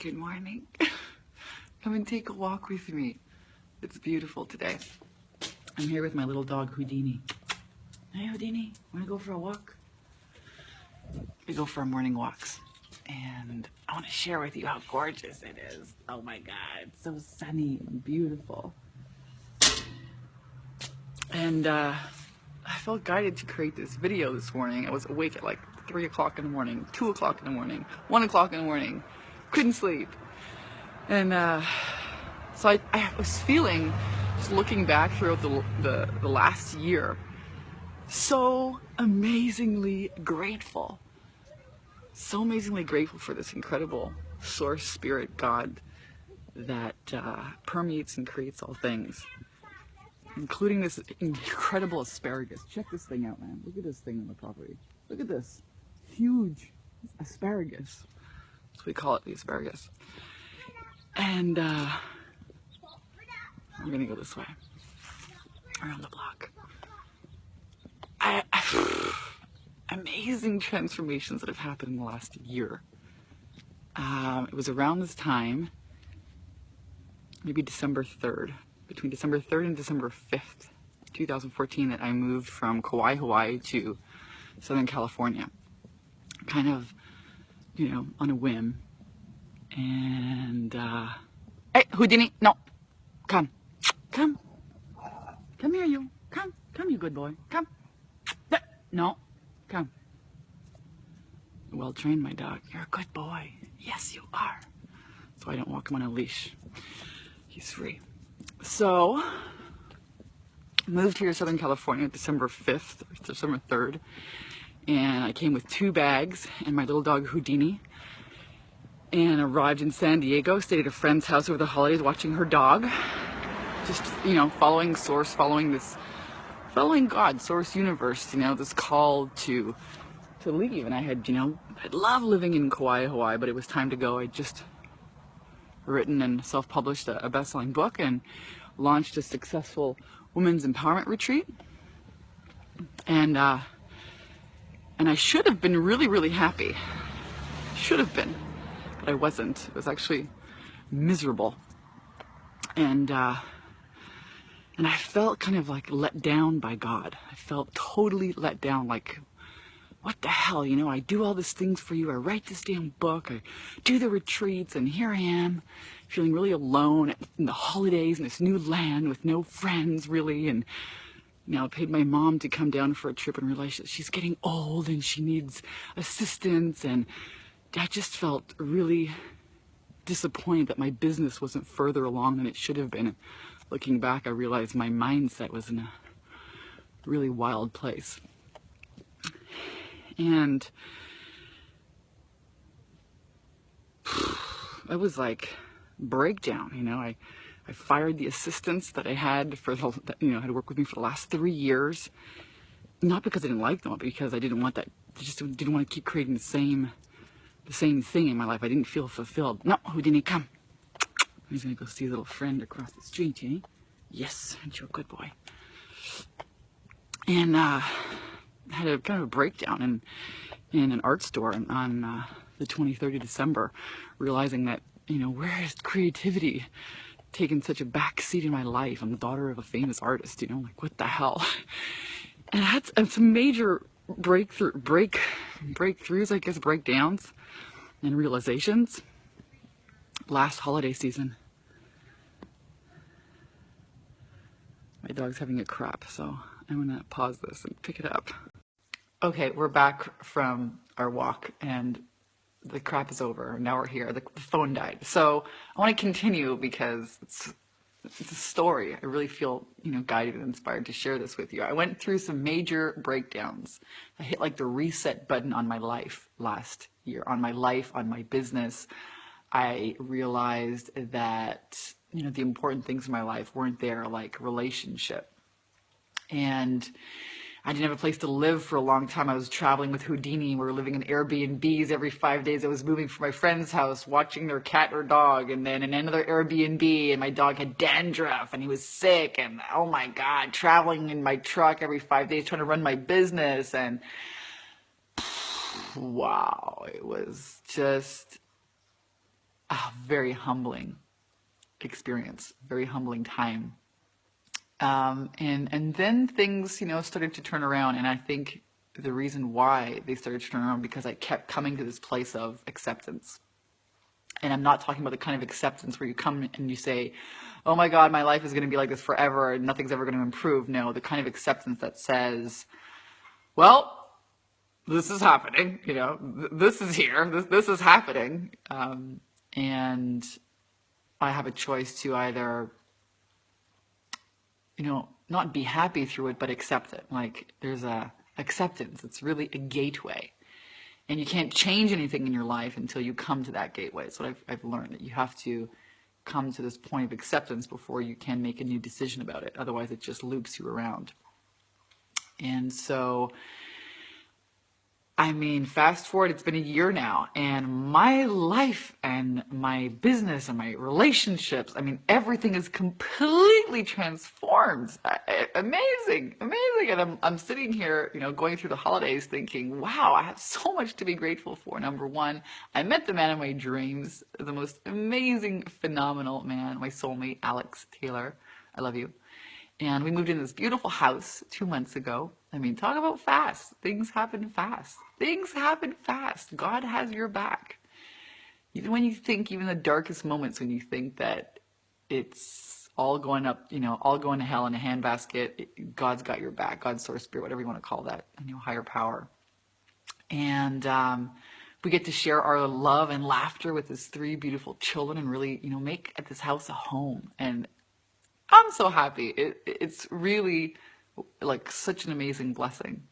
Good morning. Come and take a walk with me. It's beautiful today. I'm here with my little dog, Houdini. Hey, Houdini, wanna go for a walk? We go for our morning walks. And I want to share with you how gorgeous it is. Oh my God, it's so sunny and beautiful. And I felt guided to create this video this morning. I was awake at like 3 o'clock in the morning, 2 o'clock in the morning, 1 o'clock in the morning. Couldn't sleep. And so I was feeling, just looking back throughout the last year, so amazingly grateful. So amazingly grateful for this incredible source, spirit, God that permeates and creates all things, including this incredible asparagus. Check this thing out, man. Look at this thing on the property. Look at this huge asparagus. That's what we call it, the asparagus. And I'm gonna go this way, around the block. Amazing transformations that have happened in the last year. It was around this time, maybe December 3rd, between December 3rd and December 5th, 2014, that I moved from Kauai, Hawaii to Southern California, kind of, you know, on a whim. And, hey, Houdini, no, come here, you, come, you good boy, come, no, come. Well trained, my dog. You're a good boy. Yes, you are. So I don't walk him on a leash. He's free. So, moved here to Southern California December 5th, or December 3rd. And I came with 2 bags and my little dog Houdini. And arrived in San Diego, stayed at a friend's house over the holidays watching her dog. Just, you know, following source, following God, source, universe, you know, this call to leave. And I had, you know, I'd love living in Kauai, Hawaii, but it was time to go. I'd just written and self-published a best-selling book and launched a successful women's empowerment retreat. And I should have been really, really happy. Should have been, but I wasn't. It was actually miserable. And I felt kind of like let down by God. I felt totally let down, like, what the hell, you know, I do all these things for you, I write this damn book, I do the retreats, and here I am, feeling really alone in the holidays in this new land with no friends, really. And, you know, I paid my mom to come down for a trip and realized that she's getting old and she needs assistance. And I just felt really disappointed that my business wasn't further along than it should have been. Looking back, I realized my mindset was in a really wild place. And it was like breakdown, you know. I fired the assistants that I had had worked with me for the last 3 years. Not because I didn't like them, but because I didn't want that. I just didn't want to keep creating the same thing in my life. I didn't feel fulfilled. No, Houdini, come. He's gonna go see a little friend across the street, eh? Yes, aren't you a good boy? And had a kind of a breakdown in an art store on the 23rd of December, realizing that, you know, where is creativity taken such a back seat in my life? I'm the daughter of a famous artist, you know, like, what the hell? And I had some major breakthroughs, I guess, breakdowns and realizations last holiday season. My dog's having a crap, so I'm gonna pause this and pick it up. Okay, we're back from our walk and the crap is over. Now we're here. The phone died. So I want to continue because it's a story. I really feel, you know, guided and inspired to share this with you. I went through some major breakdowns. I hit like the reset button on my life last year, on my life, on my business. I realized that, you know, the important things in my life weren't there, like relationship. And I didn't have a place to live for a long time. I was traveling with Houdini. We were living in Airbnbs every 5 days. I was moving from my friend's house, watching their cat or dog, and then in another Airbnb, and my dog had dandruff, and he was sick, and oh my God, traveling in my truck every 5 days, trying to run my business, and wow, it was just a very humbling experience, very humbling time. And then things, started to turn around. And I think the reason why they started to turn around because I kept coming to this place of acceptance. And I'm not talking about the kind of acceptance where you come and you say, oh my God, my life is going to be like this forever and nothing's ever going to improve. No, the kind of acceptance that says, well, this is happening, this is here, this is happening. And I have a choice to either, not be happy through it, but accept it. Like there's a acceptance. It's really a gateway. And you can't change anything in your life until you come to that gateway. That's what I've learned, that you have to come to this point of acceptance before you can make a new decision about it. Otherwise, it just loops you around. And so, fast forward, it's been a year now, and my life and my business and my relationships, everything is completely transformed. Amazing. And I'm sitting here, going through the holidays thinking, wow, I have so much to be grateful for. Number one, I met the man of my dreams, the most amazing, phenomenal man, my soulmate, Alex Taylor. I love you. And we moved in this beautiful house 2 months ago. Talk about fast. Things happen fast. Things happen fast. God has your back. Even when you think, even the darkest moments when you think that it's all going up, all going to hell in a handbasket, God's got your back. God's source, spirit, whatever you want to call that, higher power. And we get to share our love and laughter with his 3 beautiful children and really, make at this house a home. And I'm so happy. It's really like such an amazing blessing.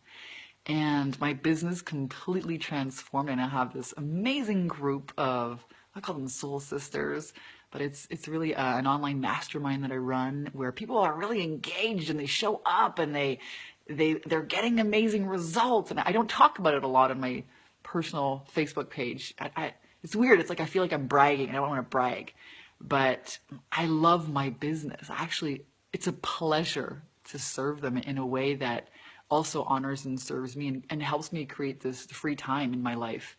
And my business completely transformed, and I have this amazing group of, I call them Soul Sisters, but it's really an online mastermind that I run where people are really engaged and they show up and they're getting amazing results. And I don't talk about it a lot on my personal Facebook page. It's weird. It's like I feel like I'm bragging. I don't want to brag. But I love my business. Actually, it's a pleasure to serve them in a way that also honors and serves me and helps me create this free time in my life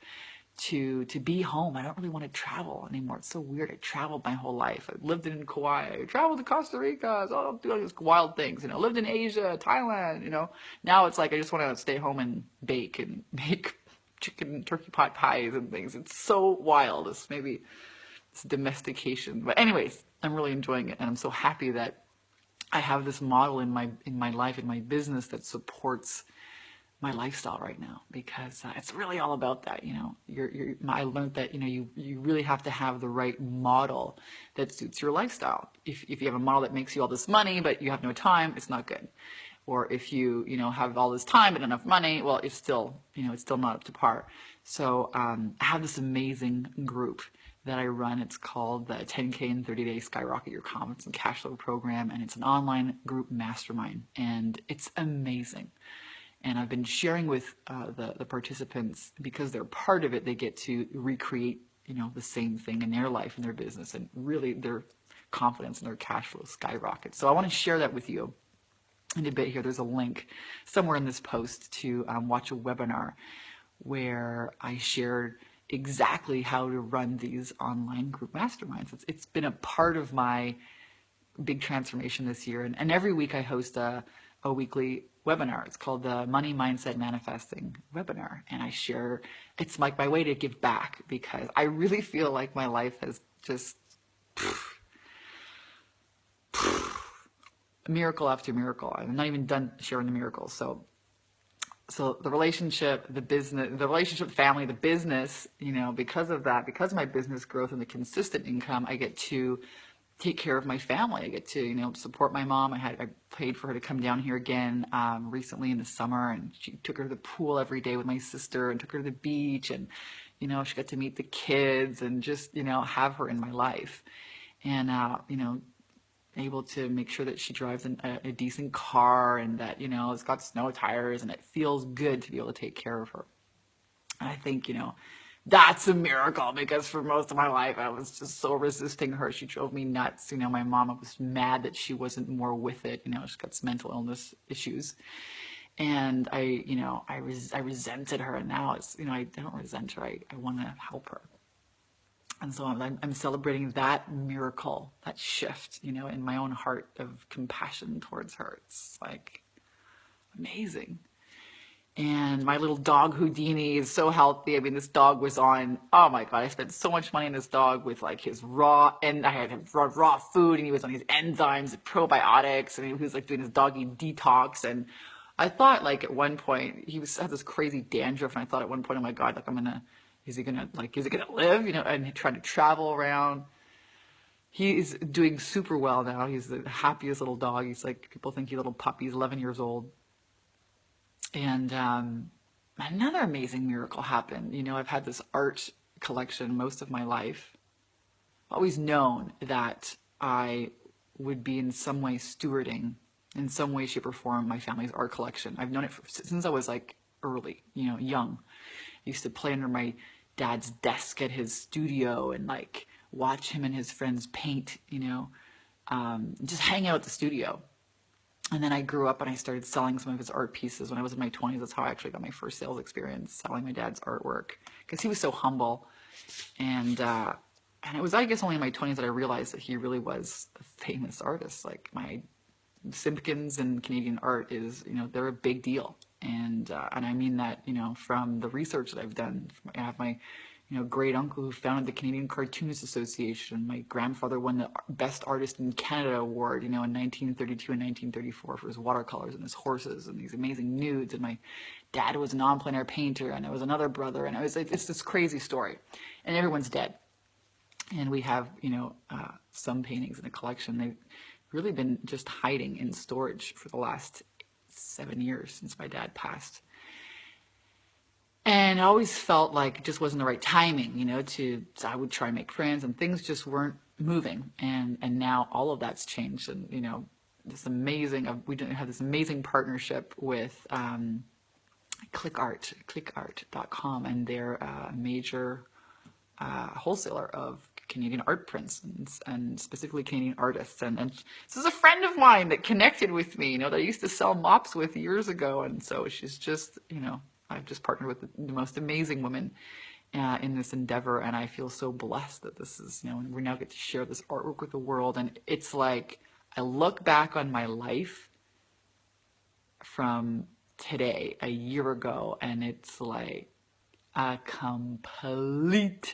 to be home. I don't really want to travel anymore. It's so weird. I traveled my whole life. I lived in Kauai. I traveled to Costa Rica. So I'll do all these wild things. Lived in Asia, Thailand. Now it's like I just want to stay home and bake and make chicken turkey pot pies and things. It's so wild. It's domestication. But anyways, I'm really enjoying it, and I'm so happy that I have this model in my life, in my business, that supports my lifestyle right now, because it's really all about that. I learned that you really have to have the right model that suits your lifestyle. If you have a model that makes you all this money but you have no time, it's not good. Or if you have all this time but enough money, well, it's still not up to par. So I have this amazing group that I run. It's called the 10K in 30 Days Skyrocket Your Confidence and Cash Flow Program, and it's an online group mastermind, and it's amazing. And I've been sharing with the participants, because they're part of it, they get to recreate the same thing in their life and their business, and really their confidence and their cash flow skyrocket. So I want to share that with you in a bit here. There's a link somewhere in this post to watch a webinar where I shared exactly how to run these online group masterminds. It's been a part of my big transformation this year. And every week I host a weekly webinar. It's called the Money Mindset Manifesting webinar. And I share, it's like my way to give back, because I really feel like my life has just miracle after miracle. I'm not even done sharing the miracles. So the relationship, the business, the relationship, family, the business, because of that, because of my business growth and the consistent income, I get to take care of my family. I get to, support my mom. I paid for her to come down here again recently in the summer, and she took her to the pool every day with my sister and took her to the beach, and, she got to meet the kids and just, have her in my life. And, able to make sure that she drives a decent car, and that, it's got snow tires, and it feels good to be able to take care of her. And I think, that's a miracle, because for most of my life, I was just so resisting her. She drove me nuts. My mom, I was mad that she wasn't more with it. She's got some mental illness issues. And I resented her. And now it's, I don't resent her. I want to help her. And so I'm celebrating that miracle, that shift, you know, in my own heart of compassion towards her. It's like amazing. And my little dog Houdini is so healthy. I mean, this dog was on, oh my God, I spent so much money on this dog with like his raw, and I had raw food, and he was on his enzymes and probiotics, and he was like doing his doggy detox. And I thought like at one point, had this crazy dandruff, and I thought at one point, oh my God, like is he gonna live, you know, and he tried to travel around. He's doing super well now. He's the happiest little dog. He's like, people think he's a little puppy. He's 11 years old. And another amazing miracle happened. You know, I've had this art collection most of my life. I've always known that I would be in some way stewarding, in some way, shape, or form, my family's art collection. I've known it since I was like early, you know, young. I used to play under my dad's desk at his studio and like watch him and his friends paint, you know, just hang out at the studio. And then I grew up and I started selling some of his art pieces when I was in my 20s. That's how I actually got my first sales experience, selling my dad's artwork, because he was so humble. And it was, I guess, only in my 20s that I realized that he really was a famous artist. Like my Simpkins and Canadian art is, you know, they're a big deal. And I mean that, you know, from the research that I've done. I have my, you know, great uncle who founded the Canadian Cartoonists Association. My grandfather won the Best Artist in Canada award, you know, in 1932 and 1934 for his watercolors and his horses and these amazing nudes. And my dad was a non-plein air painter, and I was another brother, and it's this crazy story. And everyone's dead. And we have, you know, some paintings in a collection. They've really been just hiding in storage for the last 7 years since my dad passed. And I always felt like it just wasn't the right timing, you know, I would try and make friends, and things just weren't moving. And now all of that's changed. And, you know, this amazing, we have this amazing partnership with clickart.com, and they're a major wholesaler of Canadian art prints and specifically Canadian artists. And this is a friend of mine that connected with me, you know, that I used to sell mops with years ago. And so she's just, you know, I've just partnered with the most amazing woman in this endeavor, and I feel so blessed that this is, you know, and we now get to share this artwork with the world. And it's like, I look back on my life from today, a year ago, and it's like a completely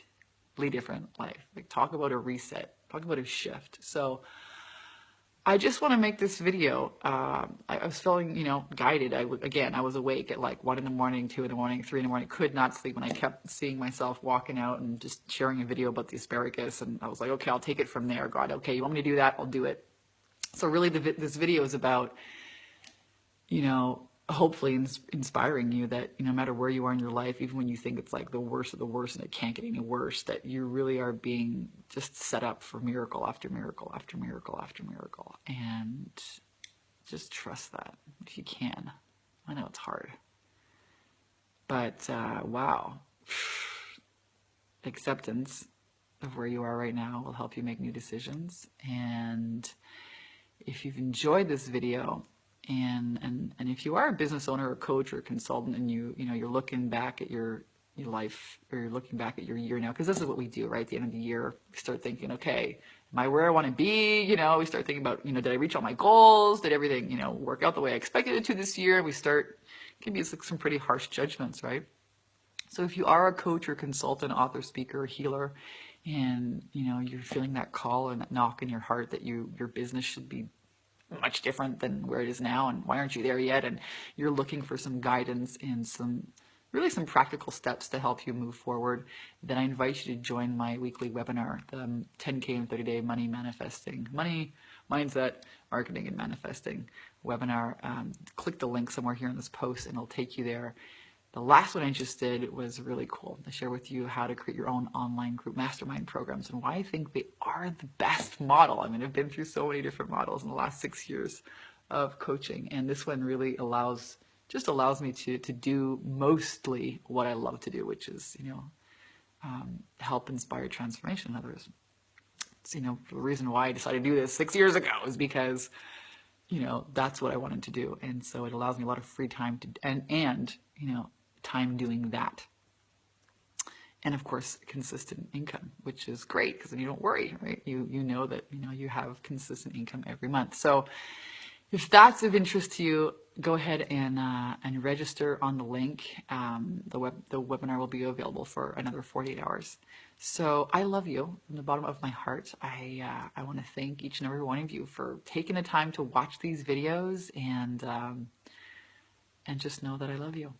different life. Like, talk about a reset, talk about a shift. So I just want to make this video. I was feeling, you know, guided. I was awake at like 1 in the morning, 2 in the morning, 3 in the morning, could not sleep, and I kept seeing myself walking out and just sharing a video about the asparagus. And I was like, okay, I'll take it from there. God, okay, you want me to do that? I'll do it. So really this video is about, you know, hopefully inspiring you that, you know, no matter where you are in your life, even when you think it's like the worst of the worst and it can't get any worse, that you really are being just set up for miracle after miracle after miracle after miracle. And just trust that if you can. I know it's hard, but wow, acceptance of where you are right now will help you make new decisions. And if you've enjoyed this video, and if you are a business owner or coach or consultant, and you know you're looking back at your life, or you're looking back at your year now, because this is what we do, right? At the end of the year, we start thinking, okay, am I where I want to be? You know, we start thinking about, you know, did I reach all my goals? Did everything, you know, work out the way I expected it to this year? We start, it can be like some pretty harsh judgments, right? So if you are a coach or consultant, author, speaker, healer, and, you know, you're feeling that call and that knock in your heart that your business should be much different than where it is now, and why aren't you there yet, and you're looking for some guidance and some practical steps to help you move forward, then I invite you to join my weekly webinar, the 10K in 30-day money mindset, marketing, and manifesting webinar. Click the link somewhere here in this post and it'll take you there. The last one I just did was really cool. I share with you how to create your own online group mastermind programs and why I think they are the best model. I mean, I've been through so many different models in the last 6 years of coaching, and this one really allows me to do mostly what I love to do, which is, you know, help inspire transformation in others. It's, you know, the reason why I decided to do this 6 years ago is because, you know, that's what I wanted to do, and so it allows me a lot of free time to and you know, time doing that. And of course, consistent income, which is great because then you don't worry, right? You know that you have consistent income every month. So if that's of interest to you, go ahead and register on the link. The webinar will be available for another 48 hours. So I love you from the bottom of my heart. I want to thank each and every one of you for taking the time to watch these videos, and just know that I love you.